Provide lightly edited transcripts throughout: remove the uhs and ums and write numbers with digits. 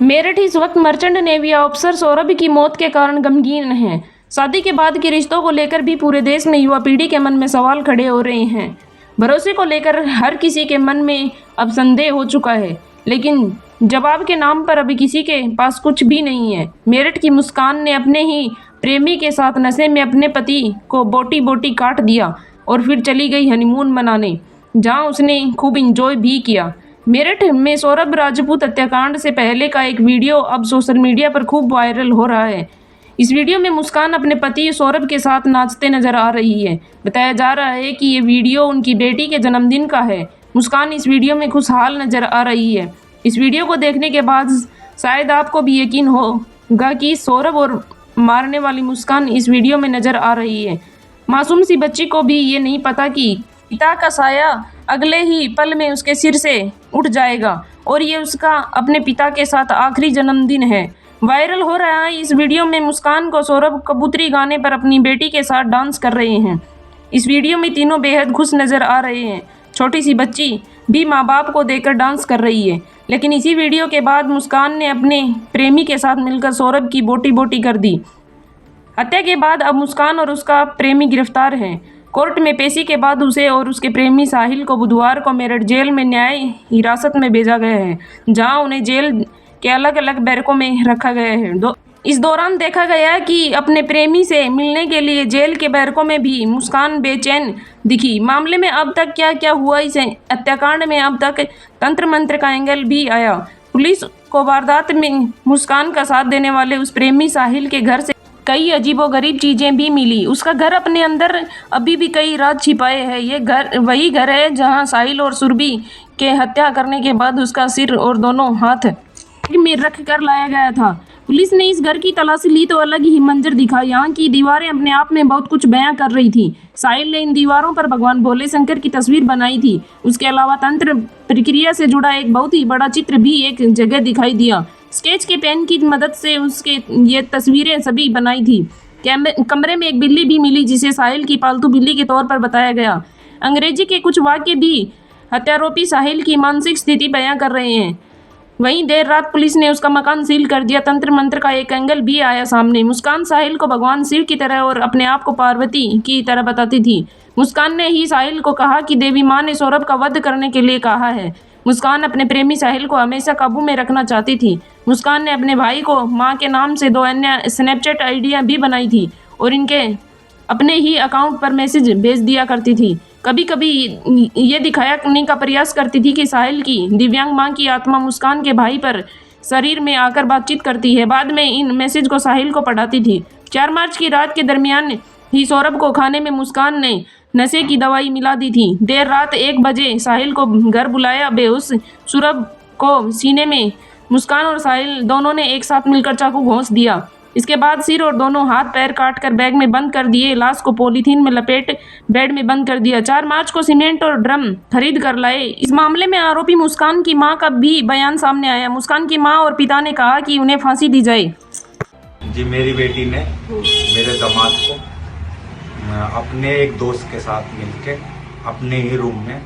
मेरठ इस वक्त merchant navy अफसर सौरभ की मौत के कारण गमगीन है। शादी के बाद के रिश्तों को लेकर भी पूरे देश में युवा पीढ़ी के मन में सवाल खड़े हो रहे हैं। भरोसे को लेकर हर किसी के मन में अब संदेह हो चुका है, लेकिन जवाब के नाम पर अभी किसी के पास कुछ भी नहीं है। मेरठ की मुस्कान ने अपने ही प्रेमी के साथ नशे में अपने पति को बोटी बोटी काट दिया और फिर चली गई हनीमून मनाने, जहां उसने खूब इंजॉय भी किया। मेरठ में सौरभ राजपूत हत्याकांड से पहले का एक वीडियो अब सोशल मीडिया पर खूब वायरल हो रहा है। इस वीडियो में मुस्कान अपने पति सौरभ के साथ नाचते नजर आ रही है। बताया जा रहा है कि ये वीडियो उनकी बेटी के जन्मदिन का है। मुस्कान इस वीडियो में खुशहाल नजर आ रही है। इस वीडियो को देखने के बाद शायद आपको भी यकीन होगा कि सौरभ और मारने वाली मुस्कान इस वीडियो में नजर आ रही है। मासूम सी बच्ची को भी ये नहीं पता कि पिता का साया अगले ही पल में उसके सिर से उठ जाएगा और ये उसका अपने पिता के साथ आखिरी जन्मदिन है। वायरल हो रहा है इस वीडियो में मुस्कान को सौरभ कबूतरी गाने पर अपनी बेटी के साथ डांस कर रहे हैं। इस वीडियो में तीनों बेहद खुश नजर आ रहे हैं। छोटी सी बच्ची भी माँ बाप को देखकर डांस कर रही है। लेकिन इसी वीडियो के बाद मुस्कान ने अपने प्रेमी के साथ मिलकर सौरभ की बोटी बोटी कर दी। हत्या के बाद अब मुस्कान और उसका प्रेमी गिरफ्तार हैं। कोर्ट में पेशी के बाद उसे और उसके प्रेमी साहिल को बुधवार को मेरठ जेल में न्याय हिरासत में भेजा गया है, जहां उन्हें जेल के अलग अलग बैरकों में रखा गया है। इस दौरान देखा गया कि अपने प्रेमी से मिलने के लिए जेल के बैरकों में भी मुस्कान बेचैन दिखी। मामले में अब तक क्या क्या हुआ, इस हत्याकांड में अब तक तंत्र मंत्र का एंगल भी आया। पुलिस को वारदात में मुस्कान का साथ देने वाले उस प्रेमी साहिल के घर से कई अजीबोगरीब चीज़ें भी मिली। उसका घर अपने अंदर अभी भी कई राज छिपाए हैं। ये घर वही घर है जहां साहिल और सुरभि के हत्या करने के बाद उसका सिर और दोनों हाथ में रख कर लाया गया था। पुलिस ने इस घर की तलाशी ली तो अलग ही मंजर दिखा। यहाँ की दीवारें अपने आप में बहुत कुछ बयां कर रही थी। साहिल ने इन दीवारों पर भगवान भोले शंकर की तस्वीर बनाई थी। उसके अलावा तंत्र प्रक्रिया से जुड़ा एक बहुत ही बड़ा चित्र भी एक जगह दिखाई दिया। स्केच के पेन की मदद से उसके ये तस्वीरें सभी बनाई थी। कमरे में एक बिल्ली भी मिली जिसे साहिल की पालतू बिल्ली के तौर पर बताया गया। अंग्रेजी के कुछ वाक्य भी हत्यारोपी साहिल की मानसिक स्थिति बयां कर रहे हैं। वहीं देर रात पुलिस ने उसका मकान सील कर दिया। तंत्र मंत्र का एक एंगल भी आया सामने। मुस्कान साहिल को भगवान शिव की तरह और अपने आप को पार्वती की तरह बताती थी। मुस्कान ने ही साहिल को कहा कि देवी माँ ने सौरभ का वध करने के लिए कहा है। मुस्कान अपने प्रेमी साहिल को हमेशा काबू में रखना चाहती थी। मुस्कान ने अपने भाई को माँ के नाम से 2 अन्य स्नैपचैट आईडियाँ भी बनाई थी और इनके अपने ही अकाउंट पर मैसेज भेज दिया करती थी। कभी कभी ये दिखाने का प्रयास करती थी कि साहिल की दिव्यांग माँ की आत्मा मुस्कान के भाई पर शरीर में आकर बातचीत करती है। बाद में इन मैसेज को साहिल को पढ़ाती थी। 4 मार्च की रात के दरमियान ही सौरभ को खाने में मुस्कान ने नशे की दवाई मिला दी थी। देर रात 1 बजे साहिल को घर बुलाया। बेहोश सौरभ को सीने में मुस्कान और साहिल दोनों ने एक साथ मिलकर चाकू घोंस दिया। इसके बाद सिर और दोनों हाथ पैर काटकर बैग में बंद कर दिए। लाश को पॉलीथीन में लपेट बेड में बंद कर दिया। 4 मार्च को सीमेंट और ड्रम खरीद कर लाए। इस मामले में आरोपी मुस्कान की मां का भी बयान सामने आया। मुस्कान की मां और पिता ने कहा कि उन्हें फांसी दी जाए। जी, मेरी बेटी ने मेरे दामाद को अपने एक दोस्त के साथ मिलके अपने ही रूम में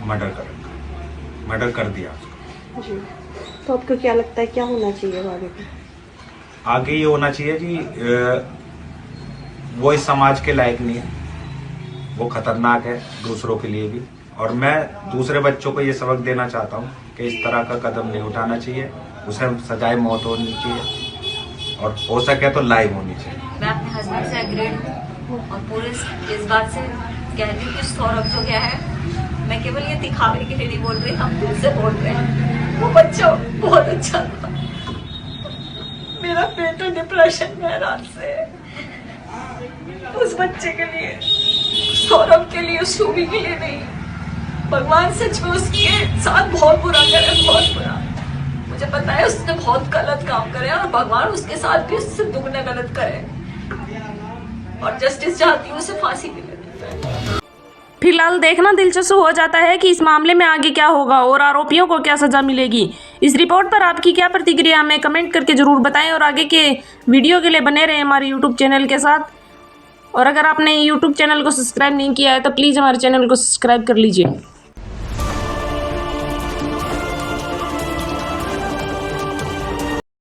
मर्डर कर दिया उसको। जी, तो आपको क्या लगता है क्या होना चाहिए आगे? आगे ये होना चाहिए जी, वो इस समाज के लायक नहीं है, वो खतरनाक है दूसरों के लिए भी। और मैं दूसरे बच्चों को ये सबक देना चाहता हूँ कि इस तरह का कदम नहीं उठाना चाहिए। उसे सजाए मौत होनी चाहिए और हो सके तो लाइव होनी चाहिए। मैं अपने हस्बैंड से एग्रीड हूँ और पूरे इस बात से कह रही हूँ कि सौरभ जो गया है, मैं केवल ये दिखावे के लिए नहीं बोल रही, हम दिल से बोल रहे हैं। वो बच्चा बहुत अच्छा था। मेरा बेटा डिप्रेशन में रात से, उस बच्चे के लिए, सौरभ के लिए, सुबी के लिए नहीं। भगवान सच में उसके साथ बहुत बुरा करे, बहुत बुरा। मुझे पता है उसने बहुत गलत काम करे और भगवान उसके साथ भी उससे दुगना गलत करे और जस्टिस चाहती हूँ उसे फांसी मिले। फिलहाल देखना दिलचस्प हो जाता है कि इस मामले में आगे क्या होगा और आरोपियों को क्या सजा मिलेगी। इस रिपोर्ट पर आपकी क्या प्रतिक्रिया हमें कमेंट करके जरूर बताएं और आगे के वीडियो के लिए बने रहें हमारे यूट्यूब चैनल के साथ। और अगर आपने यूट्यूब चैनल को सब्सक्राइब नहीं किया है तो प्लीज़ हमारे चैनल को सब्सक्राइब कर लीजिए।